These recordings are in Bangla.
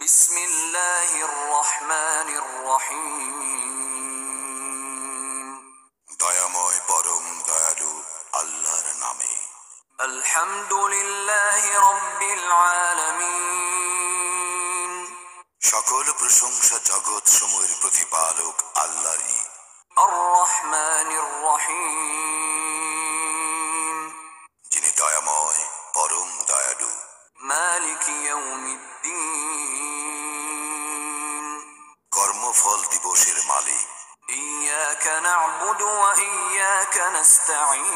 বিসমিল্লাহির রহমানির রহিম। দয়াময় পরম দয়ালু আল্লাহর নামে। আলহামদুলিল্লাহি রাব্বিল আলামিন। সকল প্রশংসা জগৎ সমূহের প্রতিপালক আল্লাহরই। আর রহমানির রহিম, যিনি দয়াময় পরম দয়ালু। মালিক ইয়াউমিদ্দিন, কর্মফল দিবসের মালিক। ইয়াকা না'বুদু ওয়া ইয়াকা নাস্তাঈন,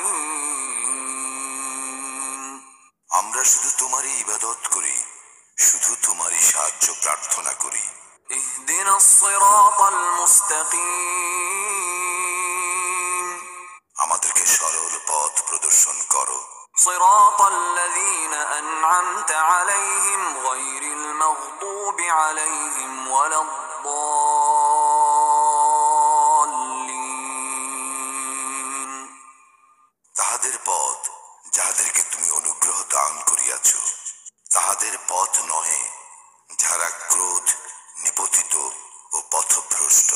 আমরা শুধু তোমারই ইবাদত করি, শুধু তোমারই সাহায্য প্রার্থনা করি। ইহদিনাস সিরাতাল মুস্তাকিম, আমাদেরকে সরল পথ প্রদর্শন করো। সিরাতাল লাযীনা আন'আমতা আলাইহিম গায়রিল মাগদুবি আলাইহিম ওয়ালাদ-দাল্লিন, তাহাদের পথ যাহাদেরকে তুমি অনুগ্রহ দান করিয়াছ, তাহাদের পথ নহে যাহারা ক্রোধ নিপতিত ও পথভ্রষ্ট।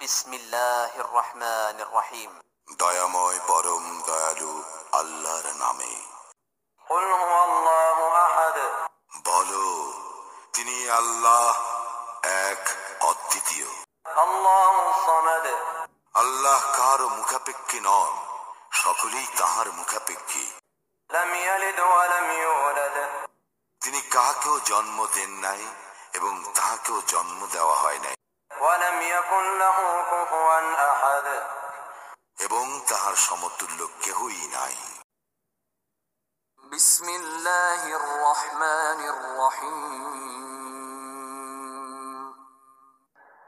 বিসমিল্লাহির রহমানির রহিম। দয়াময় পরম দয়ালু আল্লাহর নামে। কুল হুয়াল্লাহু আহাদ, বলো, তিনি আল্লাহ এক, অদ্বিতীয়। আল্লাহুস সামাদ, আল্লাহ কাহারও মুখাপেক্ষী নন, সকলেই তাহার মুখাপেক্ষী। লাম ইয়ালিদ ওয়া লাম ইউলাদ, তিনি কাহাকেও জন্ম দেন নাই এবং তাহাকেও জন্ম দেওয়া হয় নাই, ওয়া লাম ইয়াকুন লাহু কুফুয়ান আহাদ, এবং তাহার সমতুল্য কেহই নাই। বিসমিল্লাহির রহমানির রহিম।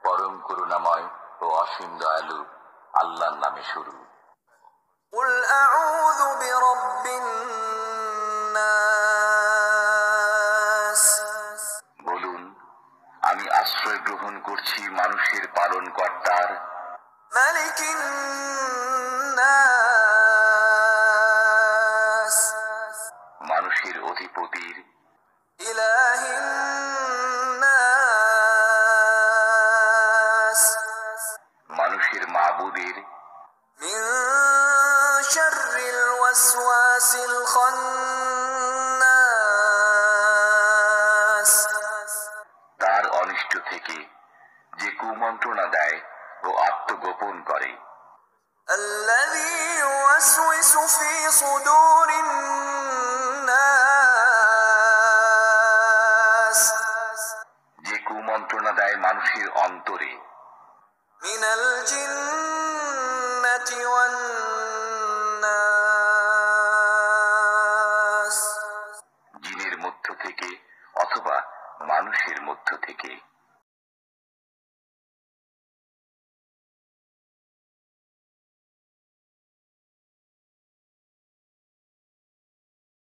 পরম করুণাময় ও অসীম দয়ালু আল্লাহর নামে শুরু। কুল আউযু বিরাব্বিন নাস, বলুন, আমি আশ্রয় গ্রহণ করছি মানুষের পালন কর্তার, মালিকিন নাস, মানুষের অধিপতির, ইলাহিন নাস, মানুষের মাবুদের, মিন শাররিল ওয়াসওয়াসিল খান্নাস, তার অনিষ্ট থেকে যে কুমন্ত্রণা দেয় ও আত্মগোপন করে, আল্লাযী ইউওয়াসওয়িসু ফী সুদুরিন নাস, যে কুমন্ত্রণা দেয় মানুষের অন্তর